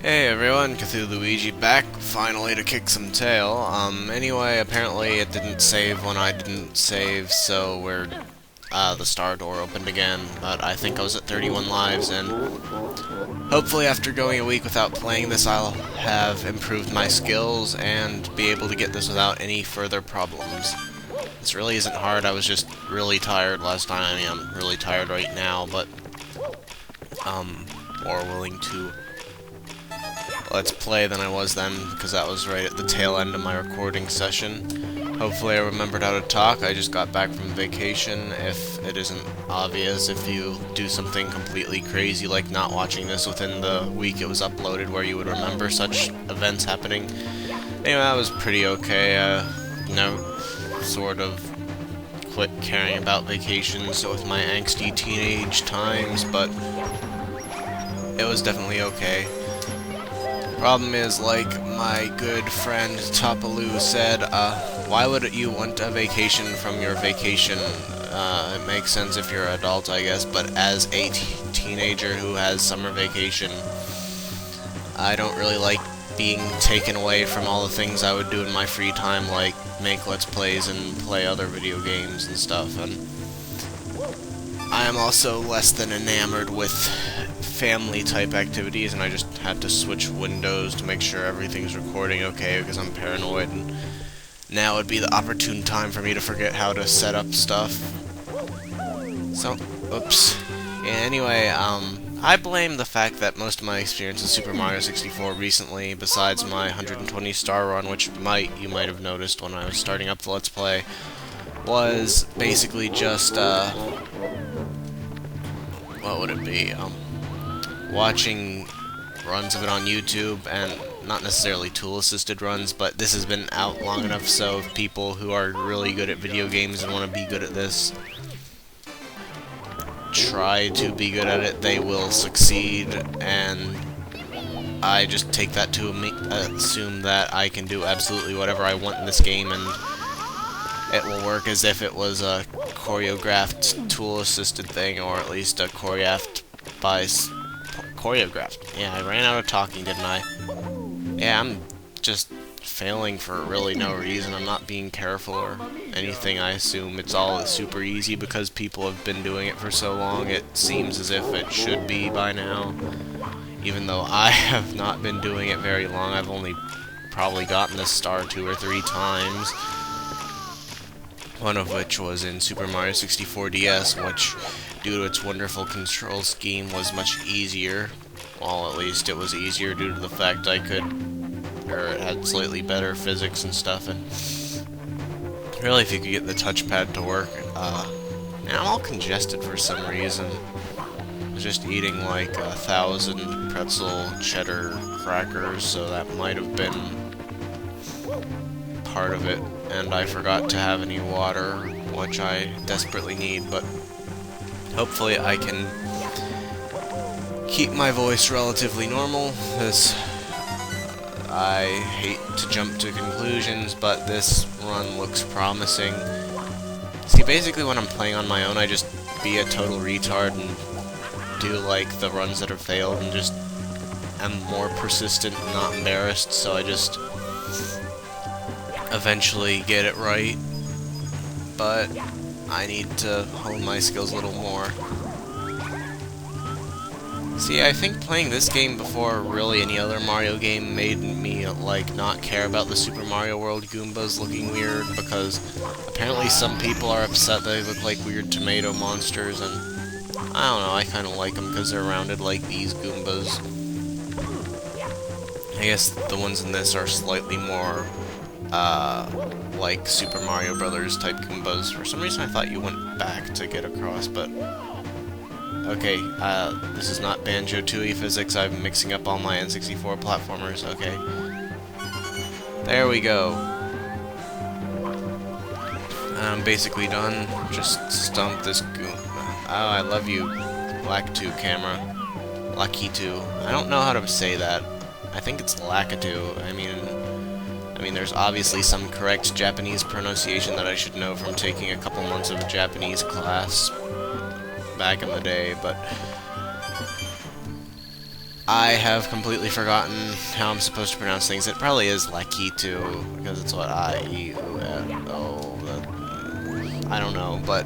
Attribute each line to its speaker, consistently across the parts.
Speaker 1: Hey everyone, Luigi back, finally to kick some tail. Anyway, apparently it didn't save when I didn't save, so the star door opened again, but I think I was at 31 lives, and hopefully after going a week without playing this, I'll have improved my skills and be able to get this without any further problems. This really isn't hard, I was just really tired last time. I mean, I'm really tired right now, but, more willing to let's play than I was then, because that was right at the tail end of my recording session. Hopefully I remembered how to talk. I just got back from vacation. If it isn't obvious, if you do something completely crazy like not watching this within the week it was uploaded where you would remember such events happening. Anyway, that was pretty okay. Sort of quit caring about vacations with my angsty teenage times, but it was definitely okay. Problem is, like my good friend Topaloo said, why would you want a vacation from your vacation? It makes sense if you're an adult, I guess, but as a teenager who has summer vacation, I don't really like being taken away from all the things I would do in my free time, like make Let's Plays and play other video games and stuff, and I am also less than enamored with family-type activities, and I just had to switch windows to make sure everything's recording okay, because I'm paranoid, and now would be the opportune time for me to forget how to set up stuff. So, oops. Yeah, anyway, I blame the fact that most of my experience in Super Mario 64 recently, besides my 120 star run, which you might have noticed when I was starting up the Let's Play, was basically just, what would it be, watching runs of it on YouTube, and not necessarily tool-assisted runs, but this has been out long enough so if people who are really good at video games and want to be good at this try to be good at it, they will succeed, and I just take that to assume that I can do absolutely whatever I want in this game, and it will work as if it was a choreographed tool-assisted thing, or at least a choreographed. Yeah, I ran out of talking, didn't I? Yeah, I'm just failing for really no reason. I'm not being careful or anything. I assume it's all super easy because people have been doing it for so long. It seems as if it should be by now. Even though I have not been doing it very long. I've only probably gotten this star 2 or 3 times. One of which was in Super Mario 64 DS, which, due to its wonderful control scheme, was much easier. Well, at least it was easier due to the fact it had slightly better physics and stuff, and really if you could get the touchpad to work. Man, I'm all congested for some reason. I was just eating like 1,000 pretzel cheddar crackers, so that might have been part of it. And I forgot to have any water, which I desperately need, but hopefully I can keep my voice relatively normal, because I hate to jump to conclusions, but this run looks promising. See, basically when I'm playing on my own, I just be a total retard and do like the runs that have failed, and just am more persistent and not embarrassed, so I just eventually get it right, but I need to hone my skills a little more. See, I think playing this game before really any other Mario game made me, like, not care about the Super Mario World Goombas looking weird, because apparently some people are upset they look like weird tomato monsters, and I don't know, I kind of like them because they're rounded like these Goombas. I guess the ones in this are slightly more like Super Mario Brothers type Goombas. For some reason I thought you went back to get across, but okay, this is not Banjo-Tooie physics. I'm mixing up all my N64 platformers. Okay. There we go. I'm basically done. Just stump this goomba. Oh, I love you, Lakitu camera. Lakitu. I don't know how to say that. I think it's Lakitu. I mean, there's obviously some correct Japanese pronunciation that I should know from taking a couple months of a Japanese class back in the day, but I have completely forgotten how I'm supposed to pronounce things. It probably is Lakitu, because it's what I-E-U-F-O. I don't know, but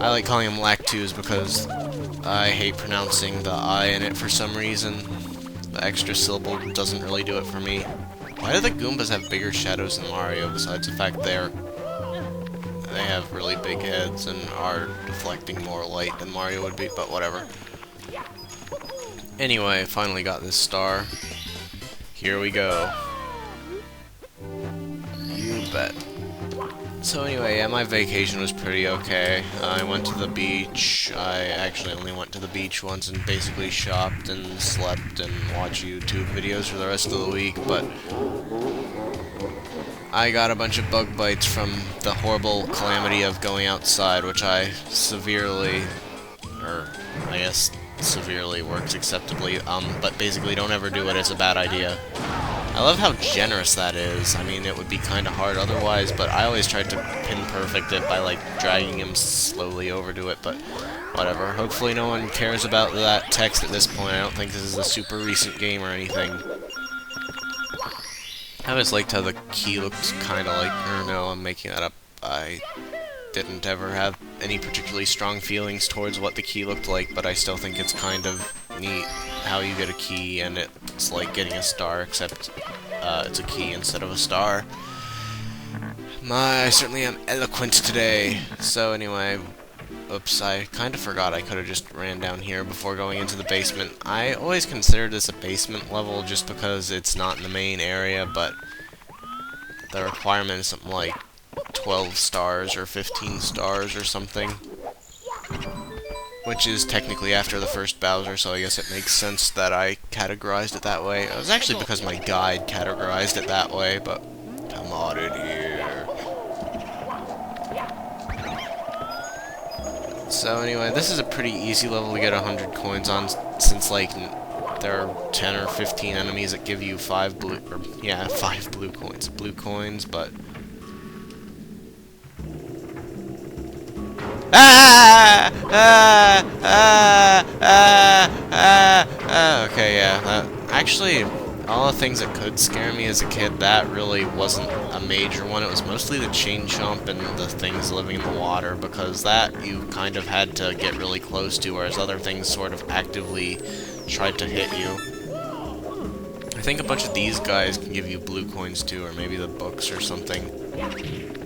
Speaker 1: I like calling them lactus because I hate pronouncing the I in it for some reason. The extra syllable doesn't really do it for me. Why do the Goombas have bigger shadows than Mario, besides the fact they have really big heads and are deflecting more light than Mario would be, but whatever. Anyway, finally got this star. Here we go. You bet. So anyway, yeah, my vacation was pretty okay. I went to the beach. I actually only went to the beach once and basically shopped and slept and watched YouTube videos for the rest of the week, but I got a bunch of bug bites from the horrible calamity of going outside, which I severely, or I guess severely works acceptably, but basically don't ever do it, it's a bad idea. I love how generous that is. I mean, it would be kind of hard otherwise, but I always tried to pin perfect it by, like, dragging him slowly over to it, but whatever. Hopefully no one cares about that text at this point. I don't think this is a super recent game or anything. I always liked how the key looked kind of like, or no, I'm making that up. I didn't ever have any particularly strong feelings towards what the key looked like, but I still think it's kind of neat how you get a key and it's like getting a star, except it's a key instead of a star. I certainly am eloquent today. So anyway, oops, I kind of forgot I could have just ran down here before going into the basement. I always considered this a basement level just because it's not in the main area, but the requirement is something like 12 stars or 15 stars or something, which is technically after the first Bowser, so I guess it makes sense that I categorized it that way. It was actually because my guide categorized it that way, but come on in here. So anyway, this is a pretty easy level to get 100 coins on, since like there are 10 or 15 enemies that give you 5 blue coins, but okay, yeah. Actually, all the things that could scare me as a kid, that really wasn't a major one. It was mostly the chain chomp and the things living in the water, because that you kind of had to get really close to, whereas other things sort of actively tried to hit you. I think a bunch of these guys can give you blue coins too, or maybe the books or something.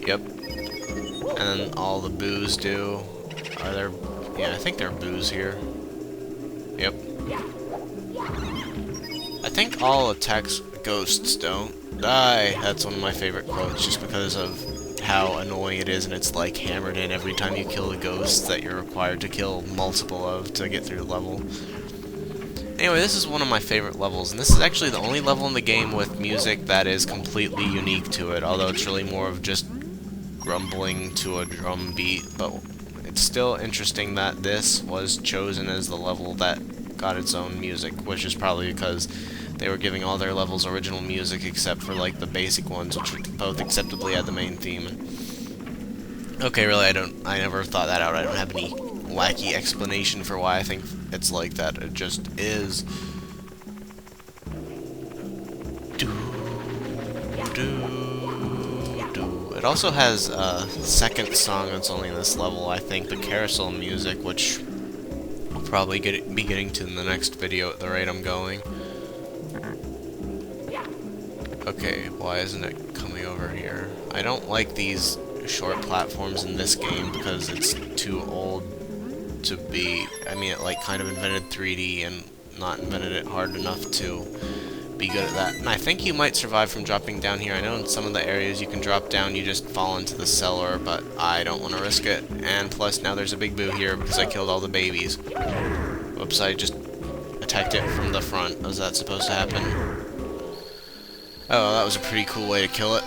Speaker 1: Yep. And then all the boos do. Are there... yeah, I think there are boos here. Yep. I think all attacks... ghosts don't die. That's one of my favorite quotes, just because of how annoying it is, and it's like hammered in every time you kill the ghosts that you're required to kill multiple of to get through the level. Anyway, this is one of my favorite levels, and this is actually the only level in the game with music that is completely unique to it, although it's really more of just grumbling to a drum beat, but it's still interesting that this was chosen as the level that got its own music, which is probably because they were giving all their levels original music except for like the basic ones, which both acceptably had the main theme. Okay, really, I never thought that out. I don't have any wacky explanation for why I think it's like that. It just is. It also has a second song that's only in this level, I think, the carousel music, which I'll probably be getting to in the next video at the rate I'm going. Okay, why isn't it coming over here? I don't like these short platforms in this game because it's too old to be... I mean, it like kind of invented 3D and not invented it hard enough to be good at that. And I think you might survive from dropping down here. I know in some of the areas you can drop down, you just fall into the cellar, but I don't want to risk it. And plus, now there's a big boo here because I killed all the babies. Whoops, I just attacked it from the front. Was that supposed to happen? Oh, that was a pretty cool way to kill it.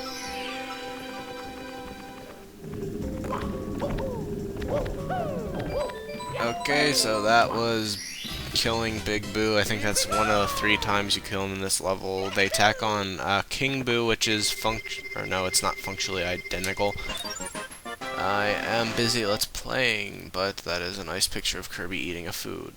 Speaker 1: Okay, so that was killing Big Boo. I think that's one of the 3 times you kill him in this level. They tack on King Boo, which is it's not functionally identical. I am busy let's playing, but that is a nice picture of Kirby eating a food.